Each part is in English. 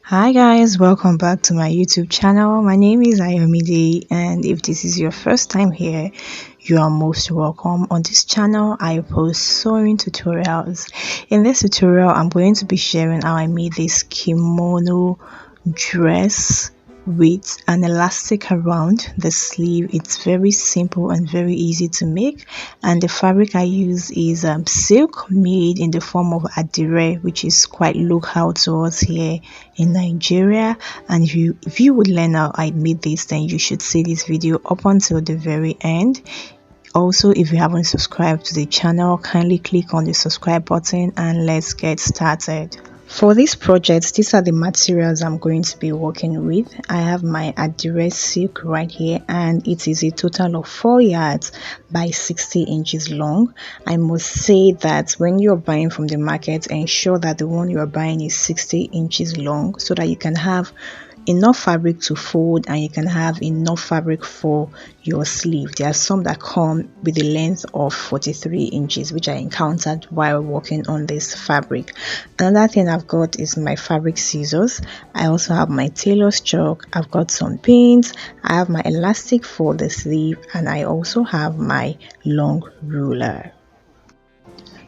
Hi guys, welcome back to my YouTube channel. My name is Ayomide, and if this is your first time here, you are most welcome. On this channel, I post sewing tutorials. In this tutorial, I'm going to be sharing how I made this kimono dress with an elastic around the sleeve. It's very simple and very easy to make, and the fabric I use is silk made in the form of Adire, which is quite local to us here in Nigeria. And if you would learn how I made this, then you should see this video up until the very end. Also, if you haven't subscribed to the channel, kindly click on the subscribe button and let's get started. For this project, these are the materials I'm going to be working with. I have my Adire silk right here, and it is a total of 4 yards by 60 inches long. I must say that when you're buying from the market, ensure that the one you're buying is 60 inches long so that you can have enough fabric to fold and you can have enough fabric for your sleeve. There are some that come with the length of 43 inches, which I encountered while working on this fabric. Another thing I've got is my fabric scissors. I also have my tailor's chalk. I've got some pins. I have my elastic for the sleeve, and I also have my long ruler.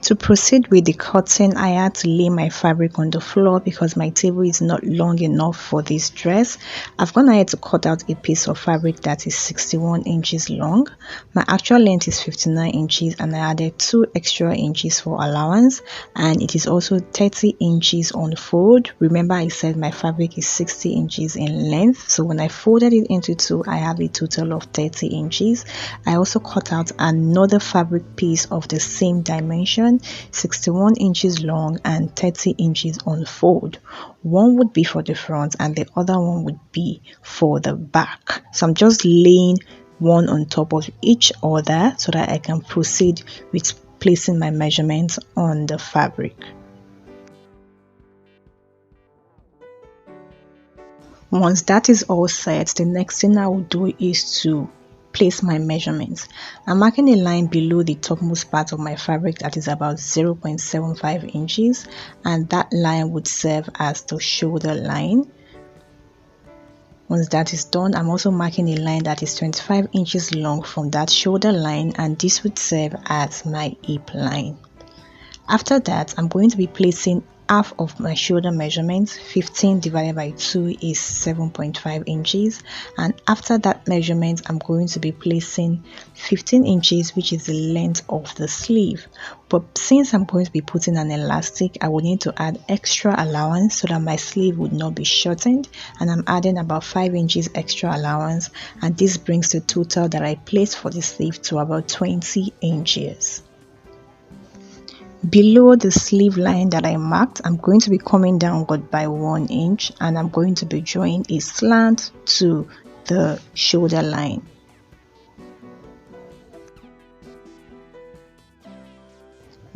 To proceed with the cutting, I had to lay my fabric on the floor because my table is not long enough for this dress. I've gone ahead to cut out a piece of fabric that is 61 inches long. My actual length is 59 inches, and I added 2 extra inches for allowance, and it is also 30 inches on fold. Remember, I said my fabric is 60 inches in length, so when I folded it into 2, I have a total of 30 inches. I also cut out another fabric piece of the same dimension, 61 inches long and 30 inches on fold. One would be for the front and the other one would be for the back. So I'm just laying one on top of each other so that I can proceed with placing my measurements on the fabric. Once that is all set, the next thing I will do is to place my measurements. I'm marking a line below the topmost part of my fabric that is about 0.75 inches, and that line would serve as the shoulder line. Once that is done, I'm also marking a line that is 25 inches long from that shoulder line, and this would serve as my hip line. After that, I'm going to be placing half of my shoulder measurements. 15 divided by 2 is 7.5 inches, and after that measurement, I'm going to be placing 15 inches, which is the length of the sleeve. But since I'm going to be putting an elastic, I will need to add extra allowance so that my sleeve would not be shortened, and I'm adding about 5 inches extra allowance, and this brings the total that I placed for the sleeve to about 20 inches. Below the sleeve line that I marked, I'm going to be coming downward by 1 inch, and I'm going to be drawing a slant to the shoulder line.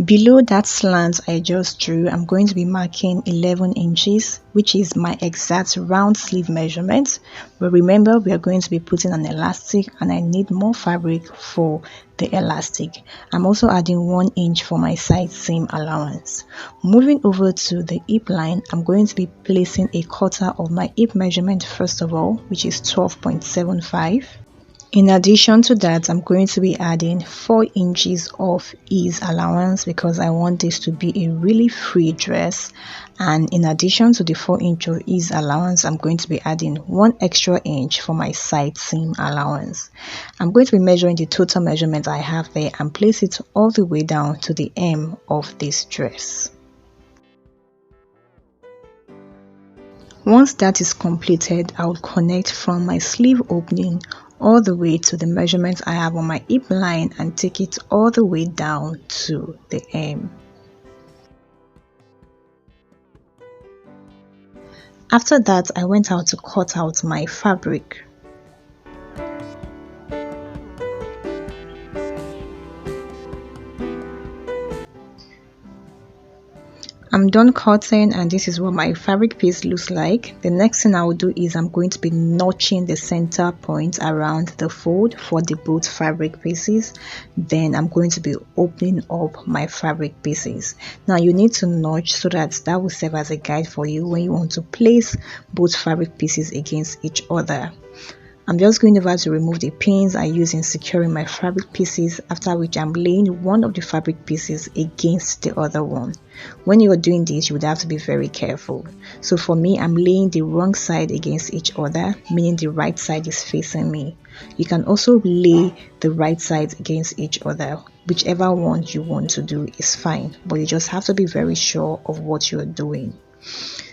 Below that slant I just drew, I'm going to be marking 11 inches, which is my exact round sleeve measurement. But remember, we are going to be putting an elastic, and I need more fabric for the elastic. I'm also adding 1 inch for my side seam allowance. Moving over to the hip line, I'm going to be placing a quarter of my hip measurement first of all, which is 12.75. In addition to that, I'm going to be adding 4 inches of ease allowance because I want this to be a really free dress. And in addition to the 4 inch of ease allowance, I'm going to be adding 1 extra inch for my side seam allowance. I'm going to be measuring the total measurement I have there and place it all the way down to the hem of this dress. Once that is completed, I will connect from my sleeve opening all the way to the measurements I have on my hip line and take it all the way down to the hem. After that, I went out to cut out my fabric. I'm done cutting, and this is what my fabric piece looks like. The next thing I will do is I'm going to be notching the center point around the fold for the both fabric pieces. Then I'm going to be opening up my fabric pieces. Now you need to notch so that will serve as a guide for you when you want to place both fabric pieces against each other. I'm just going over to remove the pins I use in securing my fabric pieces, after which I'm laying one of the fabric pieces against the other one. When you're doing this, you would have to be very careful. So for me, I'm laying the wrong side against each other, meaning the right side is facing me. You can also lay the right sides against each other. Whichever one you want to do is fine, but you just have to be very sure of what you're doing.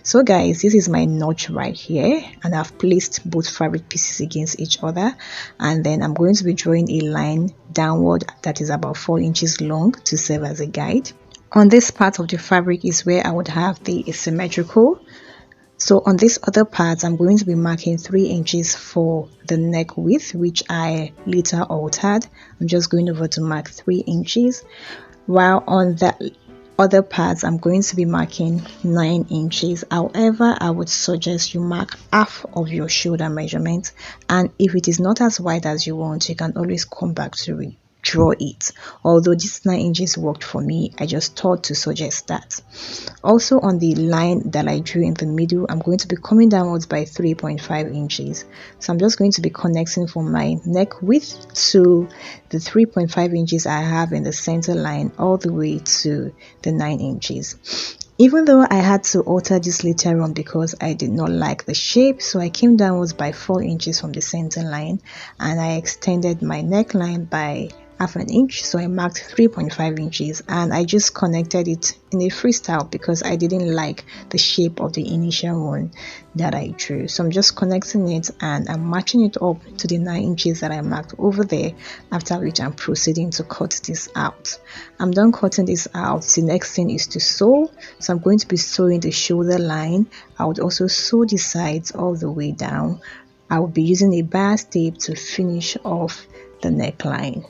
So guys, this is my notch right here, and I've placed both fabric pieces against each other, and then I'm going to be drawing a line downward that is about 4 inches long to serve as a guide. On this part of the fabric is where I would have the asymmetrical. So on this other part, I'm going to be marking 3 inches for the neck width, which I later altered. I'm just going over to mark 3 inches, while on that other parts I'm going to be marking 9 inches. However, I would suggest you mark half of your shoulder measurement, and if it is not as wide as you want, you can always come back to redraw it. Although this 9 inches worked for me, I just thought to suggest that. Also, on the line that I drew in the middle, I'm going to be coming downwards by 3.5 inches. So I'm just going to be connecting from my neck width to the 3.5 inches I have in the center line all the way to the 9 inches. Even though I had to alter this later on because I did not like the shape, so I came downwards by 4 inches from the center line, and I extended my neckline by half an inch, so I marked 3.5 inches, and I just connected it in a freestyle because I didn't like the shape of the initial one that I drew. So I'm just connecting it and I'm matching it up to the 9 inches that I marked over there, after which I'm proceeding to cut this out. I'm done cutting this out. The next thing is to sew, so I'm going to be sewing the shoulder line. I would also sew the sides all the way down. I will be using a bias tape to finish off the neckline.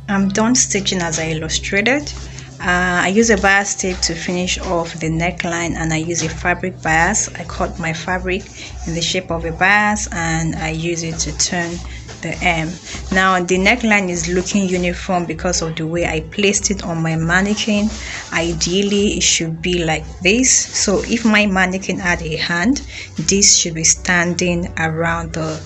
I'm done stitching as I illustrated. I use a bias tape to finish off the neckline, and I use a fabric bias. I cut my fabric in the shape of a bias and I use it to turn the M. Now the neckline is looking uniform because of the way I placed it on my mannequin. Ideally it should be like this. So if my mannequin had a hand, this should be standing around the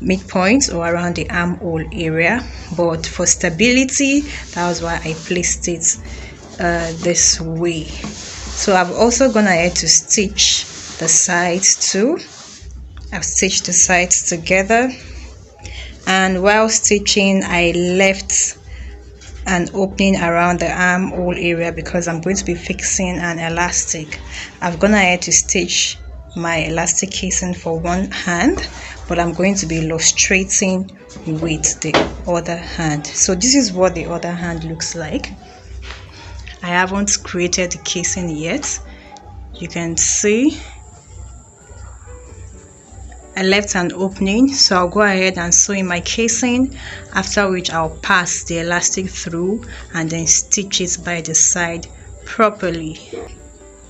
midpoint or around the armhole area, but for stability, that was why I placed it this way. So I've also gone ahead to stitch the sides too. I've stitched the sides together, and while stitching I left an opening around the armhole area because I'm going to be fixing an elastic. I've gone ahead to stitch my elastic casing for one hand, but I'm going to be illustrating with the other hand. So this is what the other hand looks like. I haven't created the casing yet. You can see I left an opening, so I'll go ahead and sew in my casing, after which I'll pass the elastic through and then stitch it by the side properly.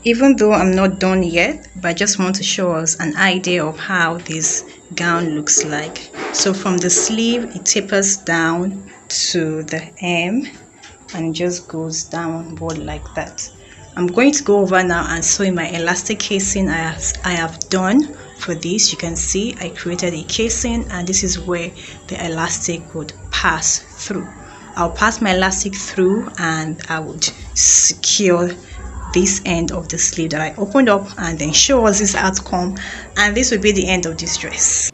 Even though I'm not done yet, but I just want to show us an idea of how this gown looks like. So from the sleeve it tapers down to the hem and it just goes downward like that. I'm going to go over now and sew in my elastic casing I have done for this. You can see I created a casing, and this is where the elastic would pass through. I'll pass my elastic through and I would secure this end of the sleeve that I opened up and then show us this outcome, and this will be the end of this dress.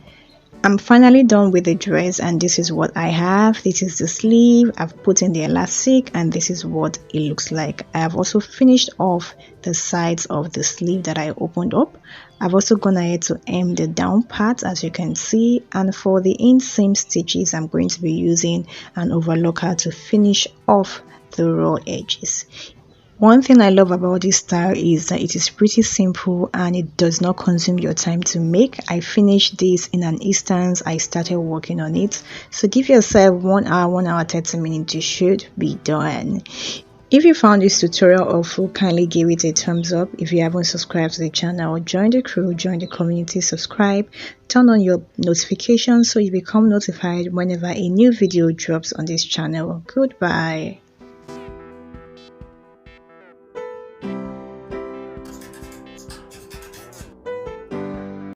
I'm finally done with the dress, and this is what I have. This is the sleeve. I've put in the elastic, and this is what it looks like. I have also finished off the sides of the sleeve that I opened up. I've also gone ahead to hem the down part, as you can see, and for the inseam stitches I'm going to be using an overlocker to finish off the raw edges. One thing I love about this style is that it is pretty simple and it does not consume your time to make. I finished this in an instant. I started working on it. So give yourself 1 hour, 1 hour 30 minutes, you should be done. If you found this tutorial helpful, kindly give it a thumbs up. If you haven't subscribed to the channel, join the crew, join the community, subscribe, turn on your notifications so you become notified whenever a new video drops on this channel. Goodbye.